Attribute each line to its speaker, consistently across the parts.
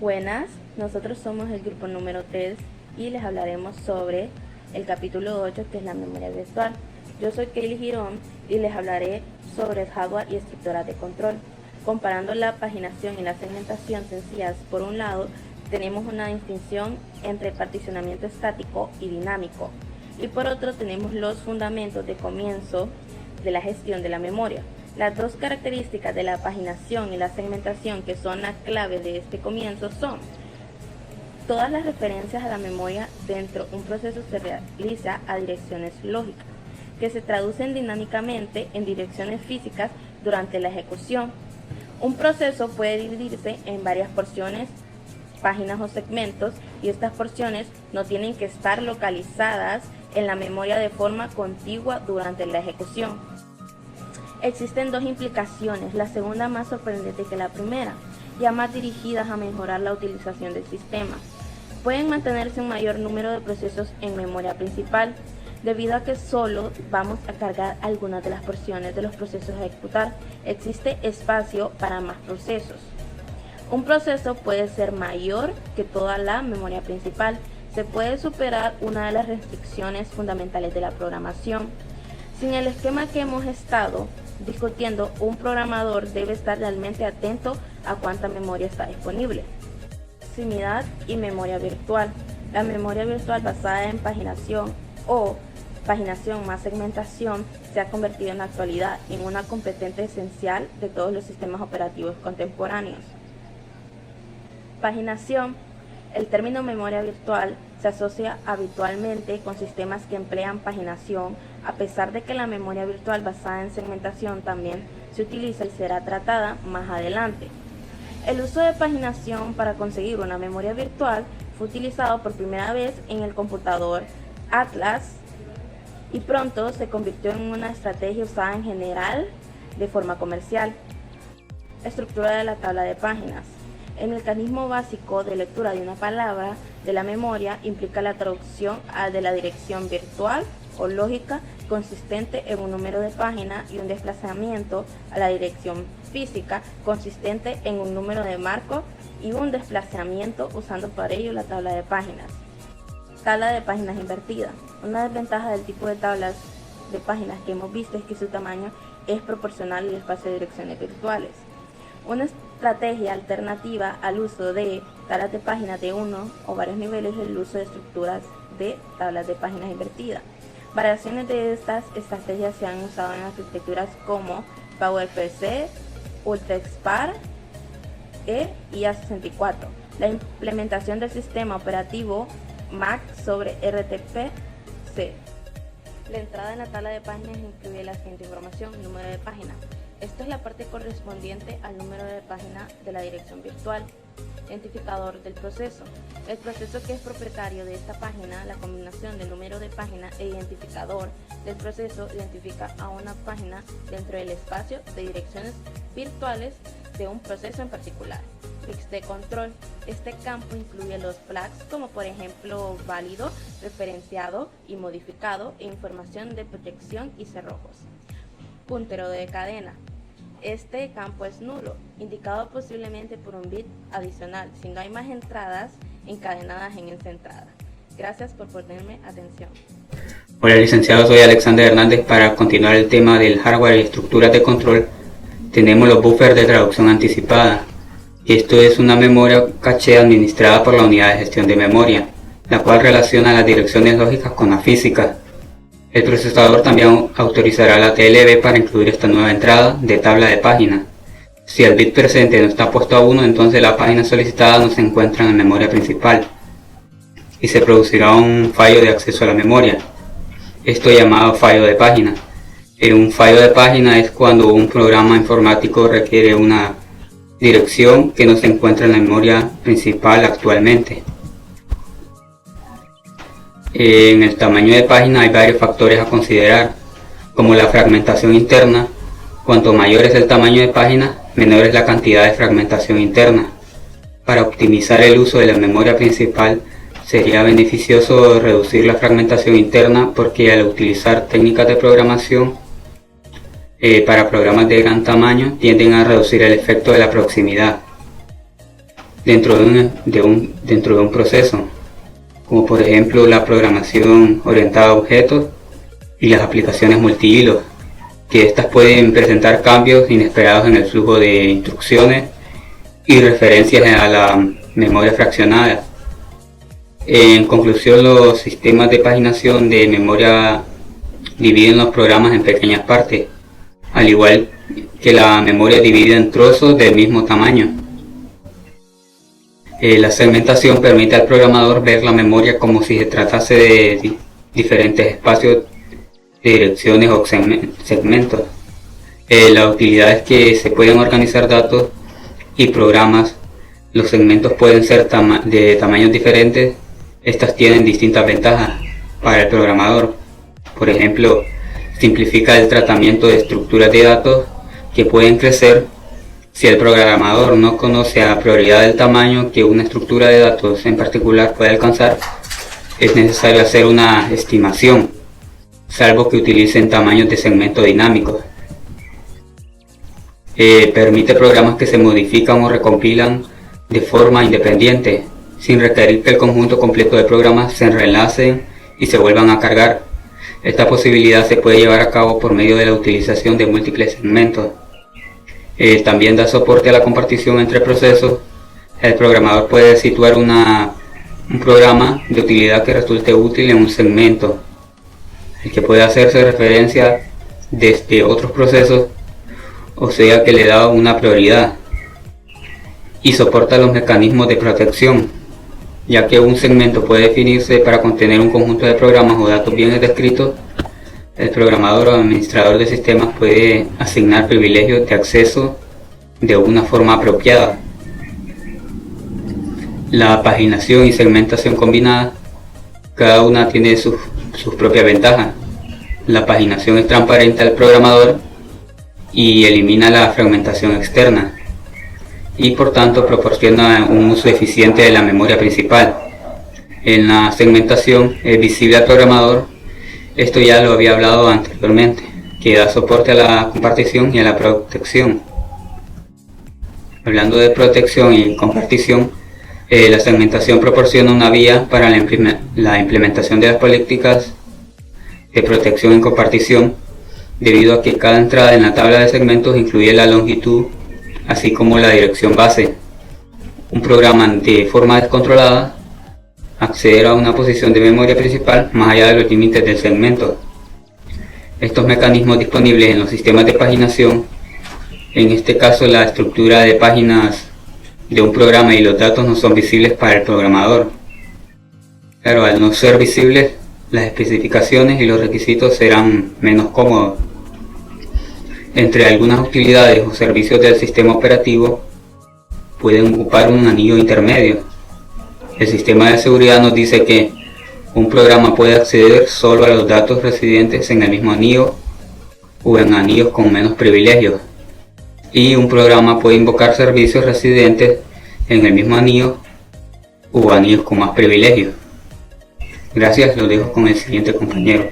Speaker 1: Buenas, nosotros somos el grupo número 3 y les hablaremos sobre el capítulo 8, que es la memoria virtual. Yo soy Kaylee Girón y les hablaré sobre el hardware y estructuras de control. Comparando la paginación y la segmentación sencillas, por un lado, tenemos una distinción entre particionamiento estático y dinámico, y por otro tenemos los fundamentos de comienzo de la gestión de la memoria. Las dos características de la paginación y la segmentación que son la clave de este comienzo son: todas las referencias a la memoria dentro de un proceso se realiza a direcciones lógicas, que se traducen dinámicamente en direcciones físicas durante la ejecución. Un proceso puede dividirse en varias porciones, páginas o segmentos, y estas porciones no tienen que estar localizadas en la memoria de forma contigua durante la ejecución. Existen dos implicaciones, la segunda más sorprendente que la primera, ya más dirigidas a mejorar la utilización del sistema. Pueden mantenerse un mayor número de procesos en memoria principal, debido a que solo vamos a cargar algunas de las porciones de los procesos a ejecutar. Existe espacio para más procesos. Un proceso puede ser mayor que toda la memoria principal. Se puede superar una de las restricciones fundamentales de la programación. Sin el esquema que hemos estado discutiendo, un programador debe estar realmente atento a cuánta memoria está disponible. Proximidad y memoria virtual. La memoria virtual basada en paginación o paginación más segmentación se ha convertido en la actualidad en una componente esencial de todos los sistemas operativos contemporáneos. Paginación. El término memoria virtual se asocia habitualmente con sistemas que emplean paginación, a pesar de que la memoria virtual basada en segmentación también se utiliza y será tratada más adelante. El uso de paginación para conseguir una memoria virtual fue utilizado por primera vez en el computador Atlas y pronto se convirtió en una estrategia usada en general de forma comercial. Estructura de la tabla de páginas. El mecanismo básico de lectura de una palabra de la memoria implica la traducción de la dirección virtual o lógica consistente en un número de página y un desplazamiento a la dirección física consistente en un número de marco y un desplazamiento usando para ello la tabla de páginas. Tabla de páginas invertida. Una desventaja del tipo de tablas de páginas que hemos visto es que su tamaño es proporcional al espacio de direcciones virtuales. Una estrategia alternativa al uso de tablas de páginas de uno o varios niveles es el uso de estructuras de tablas de páginas invertidas. Variaciones de estas estrategias se han usado en arquitecturas como PowerPC, UltraExpar y A64. La implementación del sistema operativo Mac sobre RTP-C. La entrada en la tabla de páginas incluye la siguiente información: número de página. Esto es la parte correspondiente al número de página de la dirección virtual. Identificador del proceso. El proceso que es propietario de esta página, la combinación de número de página e identificador del proceso identifica a una página dentro del espacio de direcciones virtuales de un proceso en particular. Fix de control. Este campo incluye los flags como por ejemplo válido, referenciado y modificado, e información de protección y cerrojos. Puntero de cadena. Este campo es nulo, indicado posiblemente por un bit adicional si no hay más entradas encadenadas en esta entrada. Gracias por ponerme atención.
Speaker 2: Hola licenciado, soy Alexander Hernández. Para continuar el tema del hardware y estructuras de control, tenemos los buffers de traducción anticipada. Esto es una memoria caché administrada por la unidad de gestión de memoria, la cual relaciona las direcciones lógicas con la física. El procesador también autorizará la TLB para incluir esta nueva entrada de tabla de página. Si el bit presente no está puesto a 1, entonces la página solicitada no se encuentra en memoria principal y se producirá un fallo de acceso a la memoria. Esto es llamado fallo de página. Un fallo de página es cuando un programa informático requiere una dirección que no se encuentra en la memoria principal actualmente. En el tamaño de página hay varios factores a considerar, como la fragmentación interna. Cuanto mayor es el tamaño de página, menor es la cantidad de fragmentación interna. Para optimizar el uso de la memoria principal, sería beneficioso reducir la fragmentación interna, porque al utilizar técnicas de programación para programas de gran tamaño tienden a reducir el efecto de la proximidad. dentro de un proceso, como por ejemplo la programación orientada a objetos y las aplicaciones multihilos, que estas pueden presentar cambios inesperados en el flujo de instrucciones y referencias a la memoria fraccionada. En conclusión, los sistemas de paginación de memoria dividen los programas en pequeñas partes, al igual que la memoria dividida en trozos del mismo tamaño. La segmentación permite al programador ver la memoria como si se tratase de diferentes espacios de direcciones o segmentos. La utilidad es que se pueden organizar datos y programas. Los segmentos pueden ser de tamaños diferentes. Estas tienen distintas ventajas para el programador. Por ejemplo, simplifica el tratamiento de estructuras de datos que pueden crecer. Si el programador no conoce a prioridad el tamaño que una estructura de datos en particular puede alcanzar, es necesario hacer una estimación, salvo que utilicen tamaños de segmento dinámicos. Permite programas que se modifican o recompilan de forma independiente, sin requerir que el conjunto completo de programas se reenlacen y se vuelvan a cargar. Esta posibilidad se puede llevar a cabo por medio de la utilización de múltiples segmentos. También da soporte a la compartición entre procesos. El programador puede situar un programa de utilidad que resulte útil en un segmento, el que puede hacerse referencia desde otros procesos, o sea que le da una prioridad, y soporta los mecanismos de protección, ya que un segmento puede definirse para contener un conjunto de programas o datos bien descritos. El programador o administrador de sistemas puede asignar privilegios de acceso de una forma apropiada. La paginación y segmentación combinada, cada una tiene sus propias ventajas. La paginación es transparente al programador y elimina la fragmentación externa, y por tanto proporciona un uso eficiente de la memoria principal. En la segmentación es visible al programador. Esto ya lo había hablado anteriormente, que da soporte a la compartición y a la protección. Hablando de protección y compartición, la segmentación proporciona una vía para la implementación de las políticas de protección y compartición, debido a que cada entrada en la tabla de segmentos incluye la longitud, así como la dirección base. Un programa de forma descontrolada acceder a una posición de memoria principal más allá de los límites del segmento. Estos mecanismos disponibles en los sistemas de paginación, en este caso la estructura de páginas de un programa y los datos, no son visibles para el programador. Claro, al no ser visibles, las especificaciones y los requisitos serán menos cómodos. Entre algunas utilidades o servicios del sistema operativo pueden ocupar un anillo intermedio. El sistema de seguridad nos dice que un programa puede acceder solo a los datos residentes en el mismo anillo o en anillos con menos privilegios, y un programa puede invocar servicios residentes en el mismo anillo o anillos con más privilegios. Gracias, lo dejo con el siguiente compañero.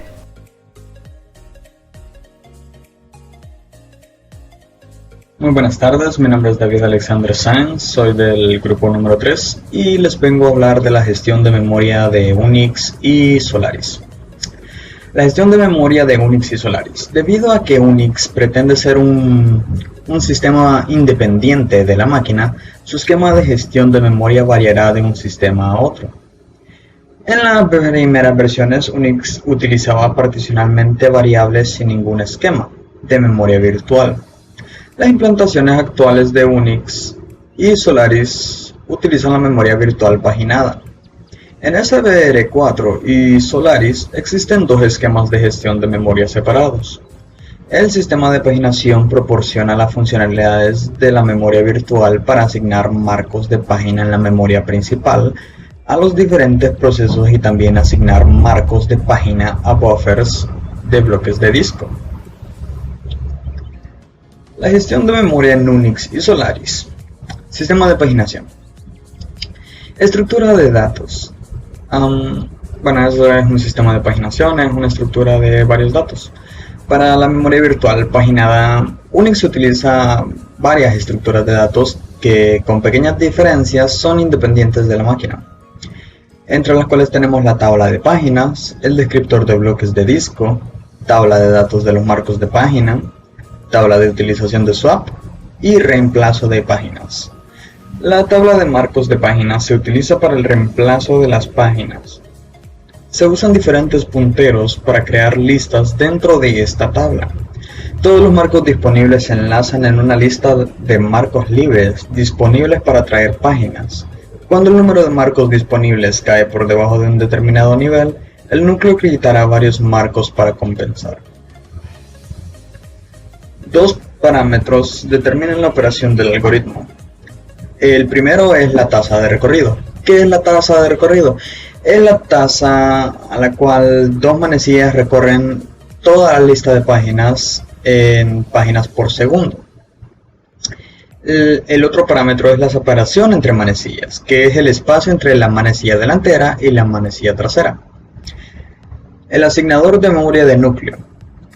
Speaker 3: Muy buenas tardes, mi nombre es David Alexander Sáenz, soy del grupo número 3 y les vengo a hablar de la gestión de memoria de Unix y Solaris. La gestión de memoria de Unix y Solaris. Debido a que Unix pretende ser un sistema independiente de la máquina, su esquema de gestión de memoria variará de un sistema a otro. En las primeras versiones, Unix utilizaba particionalmente variables sin ningún esquema de memoria virtual. Las implantaciones actuales de Unix y Solaris utilizan la memoria virtual paginada. En SVR4 y Solaris existen dos esquemas de gestión de memoria separados. El sistema de paginación proporciona las funcionalidades de la memoria virtual para asignar marcos de página en la memoria principal a los diferentes procesos y también asignar marcos de página a buffers de bloques de disco. La gestión de memoria en Unix y Solaris. Sistema de paginación. Estructura de datos. Eso es un sistema de paginación, es una estructura de varios datos. Para la memoria virtual paginada, Unix utiliza varias estructuras de datos que con pequeñas diferencias son independientes de la máquina, entre las cuales tenemos la tabla de páginas, el descriptor de bloques de disco, tabla de datos de los marcos de página, tabla de utilización de swap y reemplazo de páginas. La tabla de marcos de páginas se utiliza para el reemplazo de las páginas. Se usan diferentes punteros para crear listas dentro de esta tabla. Todos los marcos disponibles se enlazan en una lista de marcos libres disponibles para traer páginas. Cuando el número de marcos disponibles cae por debajo de un determinado nivel, el núcleo creará varios marcos para compensar. Dos parámetros determinan la operación del algoritmo. El primero es la tasa de recorrido. ¿Qué es la tasa de recorrido? Es la tasa a la cual dos manecillas recorren toda la lista de páginas en páginas por segundo. El otro parámetro es la separación entre manecillas, que es el espacio entre la manecilla delantera y la manecilla trasera. El asignador de memoria de núcleo.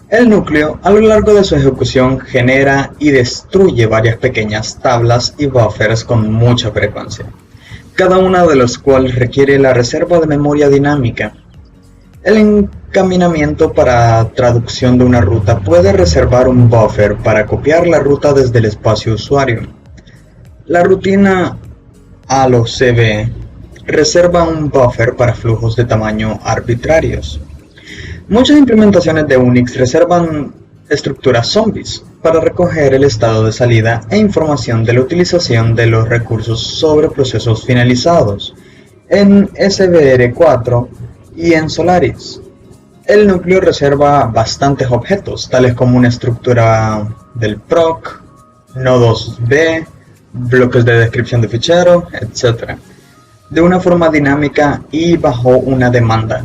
Speaker 3: El núcleo, a lo largo de su ejecución, genera y destruye varias pequeñas tablas y buffers con mucha frecuencia, cada una de las cuales requiere la reserva de memoria dinámica. El encaminamiento para traducción de una ruta puede reservar un buffer para copiar la ruta desde el espacio usuario. La rutina ALO-CB reserva un buffer para flujos de tamaño arbitrarios. Muchas implementaciones de Unix reservan estructuras zombies para recoger el estado de salida e información de la utilización de los recursos sobre procesos finalizados en SVR4 y en Solaris. El núcleo reserva bastantes objetos, tales como una estructura del proc, nodos B, bloques de descripción de fichero, etc., de una forma dinámica y bajo una demanda.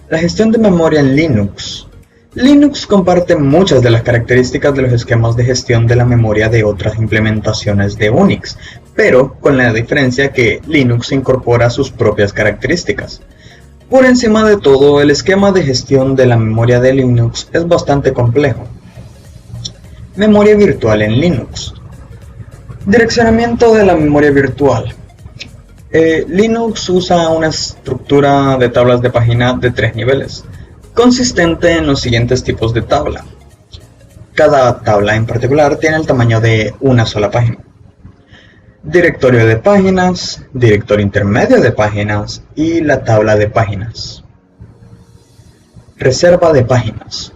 Speaker 3: La gestión de memoria en Linux. Linux comparte muchas de las características de los esquemas de gestión de la memoria de otras implementaciones de Unix, pero con la diferencia que Linux incorpora sus propias características. Por encima de todo, el esquema de gestión de la memoria de Linux es bastante complejo. Memoria virtual en Linux. Direccionamiento de la memoria virtual. Linux usa una estructura de tablas de página de 3 niveles, consistente en los siguientes tipos de tabla. Cada tabla en particular tiene el tamaño de una sola página. Directorio de páginas, directorio intermedio de páginas y la tabla de páginas. Reserva de páginas.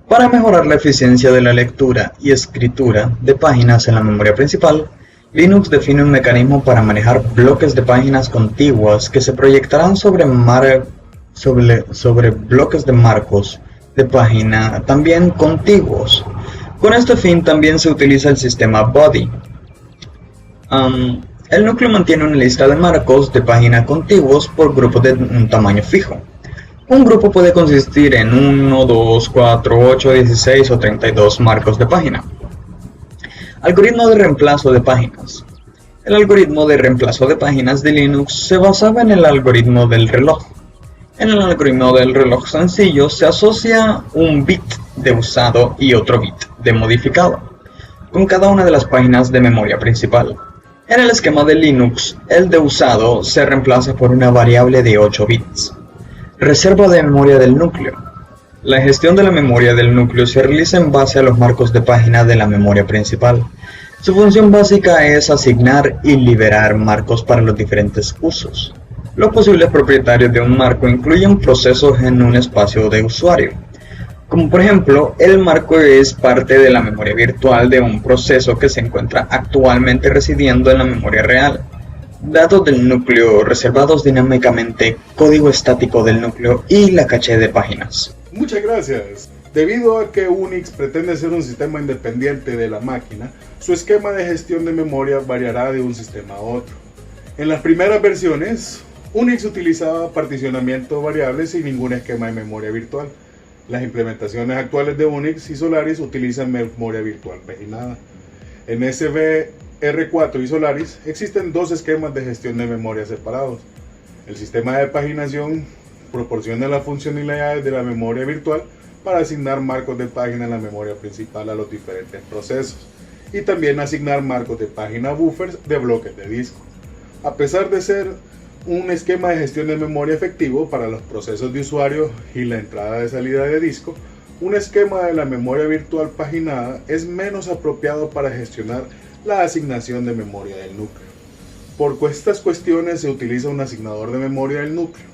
Speaker 3: Para mejorar la eficiencia de la lectura y escritura de páginas en la memoria principal, Linux define un mecanismo para manejar bloques de páginas contiguas que se proyectarán sobre bloques de marcos de página también contiguos. Con este fin también se utiliza el sistema Body. El núcleo mantiene una lista de marcos de página contiguos por grupos de un tamaño fijo. Un grupo puede consistir en 1, 2, 4, 8, 16 o 32 marcos de página. Algoritmo de reemplazo de páginas. El algoritmo de reemplazo de páginas de Linux se basaba en el algoritmo del reloj. En el algoritmo del reloj sencillo se asocia un bit de usado y otro bit de modificado, con cada una de las páginas de memoria principal. En el esquema de Linux, el de usado se reemplaza por una variable de 8 bits. Reserva de memoria del núcleo. La gestión de la memoria del núcleo se realiza en base a los marcos de página de la memoria principal. Su función básica es asignar y liberar marcos para los diferentes usos. Los posibles propietarios de un marco incluyen procesos en un espacio de usuario. Como por ejemplo, el marco es parte de la memoria virtual de un proceso que se encuentra actualmente residiendo en la memoria real. Datos del núcleo reservados dinámicamente, código estático del núcleo y la caché de páginas.
Speaker 4: Muchas gracias. Debido a que Unix pretende ser un sistema independiente de la máquina, su esquema de gestión de memoria variará de un sistema a otro. En las primeras versiones, Unix utilizaba particionamiento variable sin ningún esquema de memoria virtual. Las implementaciones actuales de Unix y Solaris utilizan memoria virtual paginada. En SVR4 y Solaris existen dos esquemas de gestión de memoria separados. El sistema de paginación proporciona las funcionalidades de la memoria virtual para asignar marcos de página en la memoria principal a los diferentes procesos. y también asignar marcos de página buffers de bloques de disco. A pesar de ser un esquema de gestión de memoria efectivo para los procesos de usuario y la entrada y salida de disco, un esquema de la memoria virtual paginada es menos apropiado para gestionar la asignación de memoria del núcleo. Por estas cuestiones se utiliza un asignador de memoria del núcleo,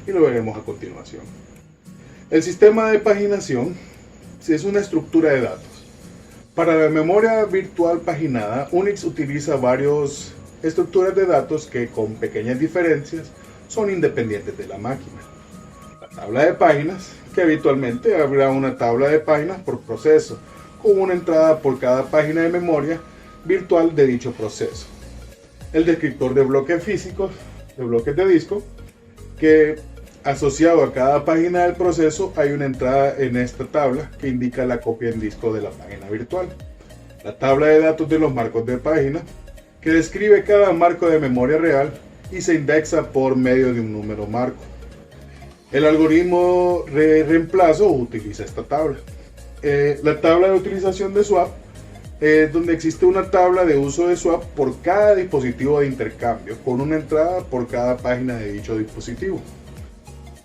Speaker 4: y lo veremos a continuación. El sistema de paginación es una estructura de datos. Para la memoria virtual paginada, Unix utiliza varias estructuras de datos que, con pequeñas diferencias, son independientes de la máquina. La tabla de páginas, que habitualmente habrá una tabla de páginas por proceso, con una entrada por cada página de memoria virtual de dicho proceso. El descriptor de bloques físicos, de bloques de disco, que asociado a cada página del proceso hay una entrada en esta tabla que indica la copia en disco de la página virtual. La tabla de datos de los marcos de página, que describe cada marco de memoria real y se indexa por medio de un número marco. El algoritmo de reemplazo utiliza esta tabla. La tabla de utilización de swap, donde existe una tabla de uso de swap por cada dispositivo de intercambio, con una entrada por cada página de dicho dispositivo.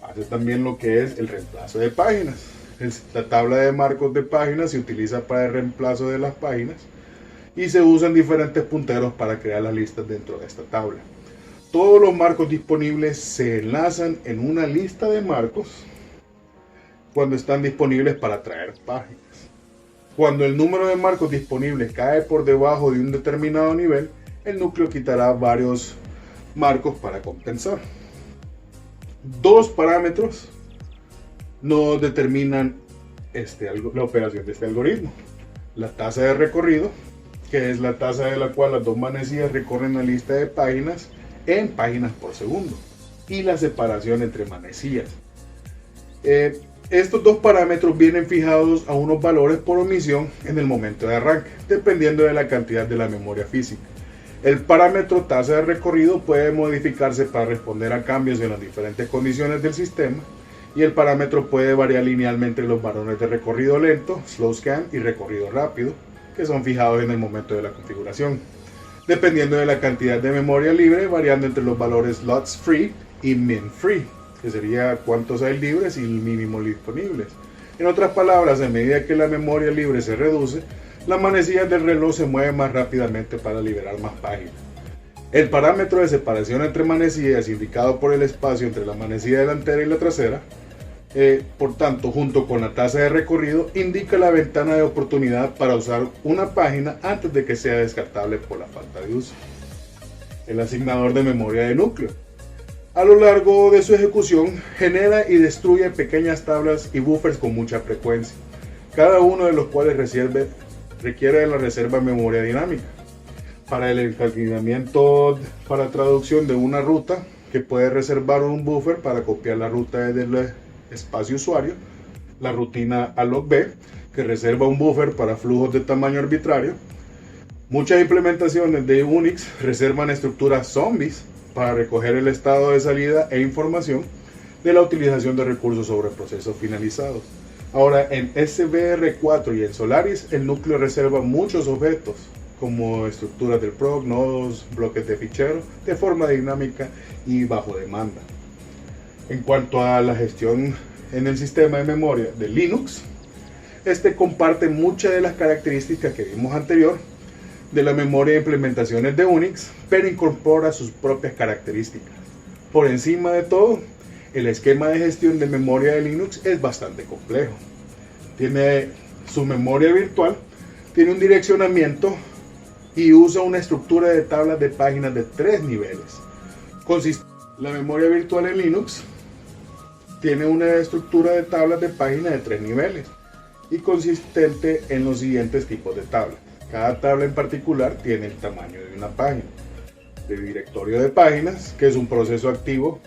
Speaker 4: Hace también lo que es el reemplazo de páginas. La tabla de marcos de páginas se utiliza para el reemplazo de las páginas y se usan diferentes punteros para crear las listas dentro de esta tabla. Todos los marcos disponibles se enlazan en una lista de marcos cuando están disponibles para traer páginas. Cuando el número de marcos disponibles cae por debajo de un determinado nivel, el núcleo quitará varios marcos para compensar. Dos parámetros nos determinan la operación de este algoritmo. La tasa de recorrido, que es la tasa de la cual las dos manecillas recorren la lista de páginas en páginas por segundo, y la separación entre manecillas. Estos dos parámetros vienen fijados a unos valores por omisión en el momento de arranque, dependiendo de la cantidad de la memoria física. El parámetro tasa de recorrido puede modificarse para responder a cambios en las diferentes condiciones del sistema, y el parámetro puede variar linealmente en los valores de recorrido lento, slow scan, y recorrido rápido, que son fijados en el momento de la configuración, dependiendo de la cantidad de memoria libre, variando entre los valores slots free y min free, que sería cuántos hay libres y el mínimo disponibles. En otras palabras, a medida que la memoria libre se reduce, las manecillas del reloj se mueven más rápidamente para liberar más páginas. El parámetro de separación entre manecillas, indicado por el espacio entre la manecilla delantera y la trasera, por tanto, junto con la tasa de recorrido, indica la ventana de oportunidad para usar una página antes de que sea descartable por la falta de uso. El asignador de memoria de núcleo. A lo largo de su ejecución, genera y destruye pequeñas tablas y buffers con mucha frecuencia, cada uno de los cuales requiere de la reserva de memoria dinámica. Para el encalminamiento para traducción de una ruta, que puede reservar un buffer para copiar la ruta desde el espacio usuario, la rutina alloc b, que reserva un buffer para flujos de tamaño arbitrario. Muchas implementaciones de Unix reservan estructuras zombies para recoger el estado de salida e información de la utilización de recursos sobre procesos finalizados. Ahora, en SVR4 y en Solaris, el núcleo reserva muchos objetos, como estructuras del proc, nodos, bloques de ficheros, de forma dinámica y bajo demanda. En cuanto a la gestión en el sistema de memoria de Linux, este comparte muchas de las características que vimos anterior de la memoria de implementaciones de Unix, pero incorpora sus propias características. Por encima de todo, el esquema de gestión de memoria de Linux es bastante complejo. Tiene su memoria virtual, tiene un direccionamiento y usa una estructura de tablas de páginas de 3 niveles. La memoria virtual en Linux tiene una estructura de tablas de páginas de 3 niveles y consistente en los siguientes tipos de tablas. Cada tabla en particular tiene el tamaño de una página. El directorio de páginas, que es un proceso activo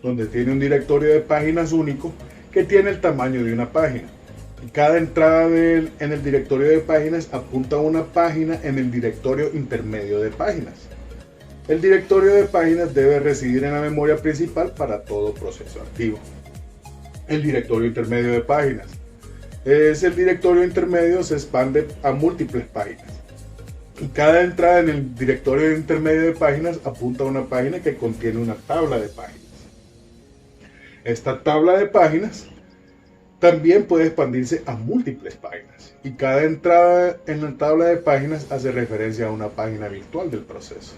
Speaker 4: donde tiene un directorio de páginas único que tiene el tamaño de una página. Y cada entrada en el directorio de páginas apunta a una página en el directorio intermedio de páginas. El directorio de páginas debe residir en la memoria principal para todo proceso activo. El directorio intermedio de páginas. El directorio intermedio se expande a múltiples páginas. y cada entrada en el directorio intermedio de páginas apunta a una página que contiene una tabla de páginas. Esta tabla de páginas también puede expandirse a múltiples páginas, y cada entrada en la tabla de páginas hace referencia a una página virtual del proceso.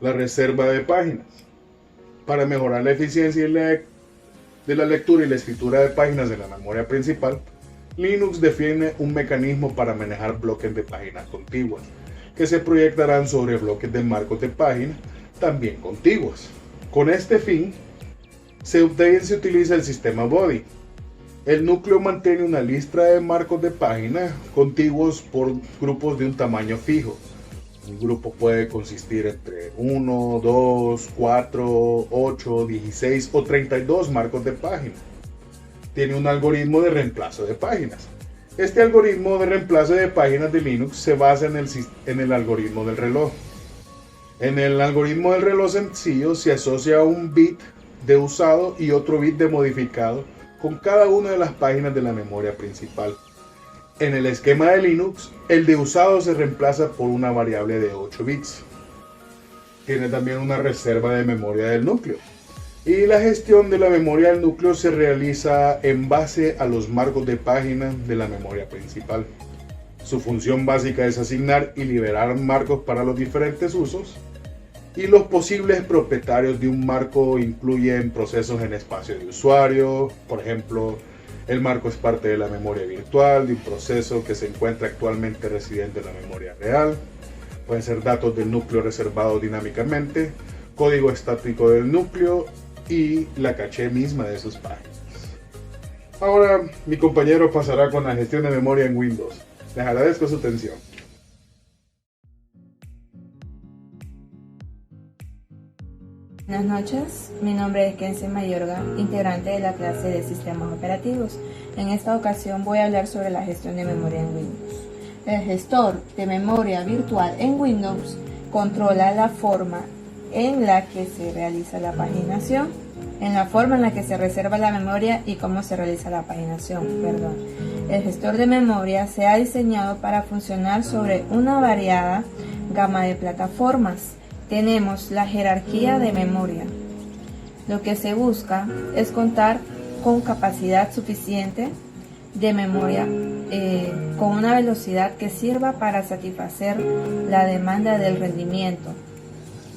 Speaker 4: La reserva de páginas. Para mejorar la eficiencia de la lectura y la escritura de páginas de la memoria principal, Linux define un mecanismo para manejar bloques de páginas contiguas, que se proyectarán sobre bloques de marcos de página también contiguos. Con este fin, se utiliza el sistema Body. El núcleo mantiene una lista de marcos de página contiguos por grupos de un tamaño fijo. Un grupo puede consistir entre 1, 2, 4, 8, 16 o 32 marcos de página. Tiene un algoritmo de reemplazo de páginas. Este algoritmo de reemplazo de páginas de Linux se basa en el algoritmo del reloj. En el algoritmo del reloj sencillo se asocia un bit de usado y otro bit de modificado con cada una de las páginas de la memoria principal. En el esquema de Linux, el de usado se reemplaza por una variable de 8 bits. Tiene también una reserva de memoria del núcleo. Y la gestión de la memoria del núcleo se realiza en base a los marcos de página de la memoria principal. Su función básica es asignar y liberar marcos para los diferentes usos. Y los posibles propietarios de un marco incluyen procesos en espacio de usuario, por ejemplo, el marco es parte de la memoria virtual de un proceso que se encuentra actualmente residente en la memoria real. Pueden ser datos del núcleo reservados dinámicamente, código estático del núcleo y la caché misma de sus páginas. Ahora mi compañero pasará con la gestión de memoria en Windows. Les agradezco su atención.
Speaker 5: Buenas noches, mi nombre es Kenzie Mayorga, integrante de la clase de sistemas operativos. En esta ocasión voy a hablar sobre la gestión de memoria en Windows. El gestor de memoria virtual en Windows controla la forma en la que se realiza la paginación, en la forma en la que se reserva la memoria y cómo se realiza la paginación. El gestor de memoria se ha diseñado para funcionar sobre una variada gama de plataformas. Tenemos la jerarquía de memoria. Lo que se busca es contar con capacidad suficiente de memoria con una velocidad que sirva para satisfacer la demanda del rendimiento.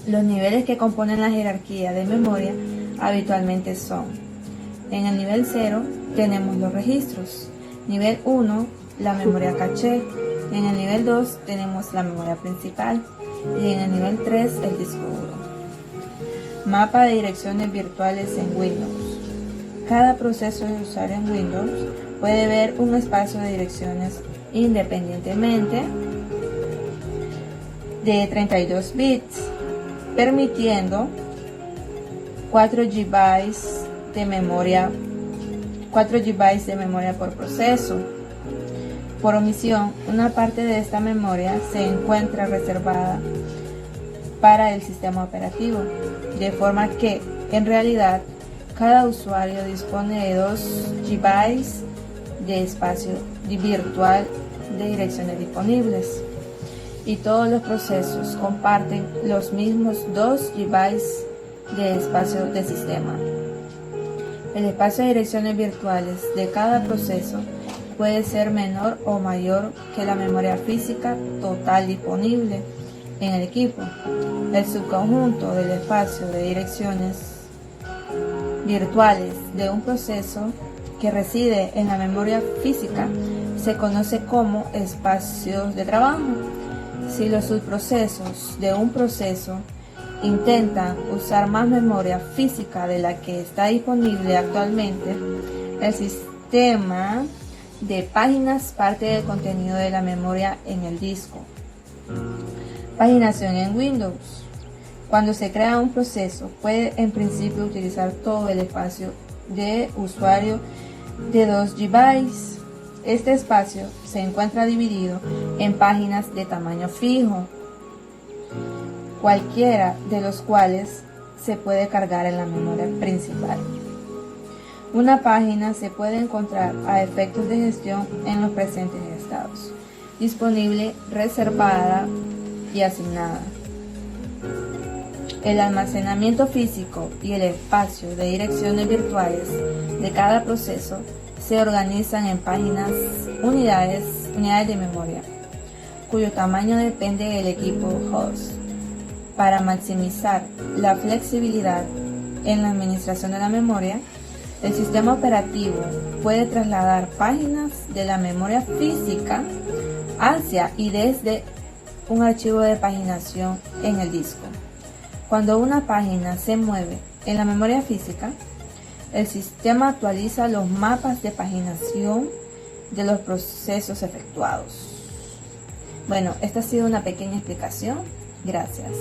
Speaker 5: Los niveles que componen la jerarquía de memoria habitualmente son: en el nivel 0 tenemos los registros, nivel 1 la memoria caché, en el nivel 2 tenemos la memoria principal y en el nivel 3 el disco duro. Mapa de direcciones virtuales en Windows. Cada proceso de usuario en Windows puede ver un espacio de direcciones independientemente de 32 bits, permitiendo 4 GB de memoria por proceso. Por omisión, una parte de esta memoria se encuentra reservada para el sistema operativo, de forma que, en realidad, cada usuario dispone de 2 GB de espacio virtual de direcciones disponibles, y todos los procesos comparten los mismos 2 GB de espacio de sistema. El espacio de direcciones virtuales de cada proceso puede ser menor o mayor que la memoria física total disponible en el equipo. El subconjunto del espacio de direcciones virtuales de un proceso que reside en la memoria física se conoce como espacios de trabajo. Si los subprocesos de un proceso intentan usar más memoria física de la que está disponible actualmente, el sistema de páginas parte del contenido de la memoria en el disco. Paginación en Windows. Cuando se crea un proceso, puede en principio utilizar todo el espacio de usuario de 2 GB. Este espacio se encuentra dividido en páginas de tamaño fijo, cualquiera de los cuales se puede cargar en la memoria principal. Una página se puede encontrar a efectos de gestión en los presentes estados. disponible, reservada y asignada. El almacenamiento físico y el espacio de direcciones virtuales de cada proceso se organizan en páginas, unidades de memoria, cuyo tamaño depende del equipo host. Para maximizar la flexibilidad en la administración de la memoria, el sistema operativo puede trasladar páginas de la memoria física hacia y desde un archivo de paginación en el disco. Cuando una página se mueve en la memoria física, el sistema actualiza los mapas de paginación de los procesos efectuados. Bueno, esta ha sido una pequeña explicación. Gracias.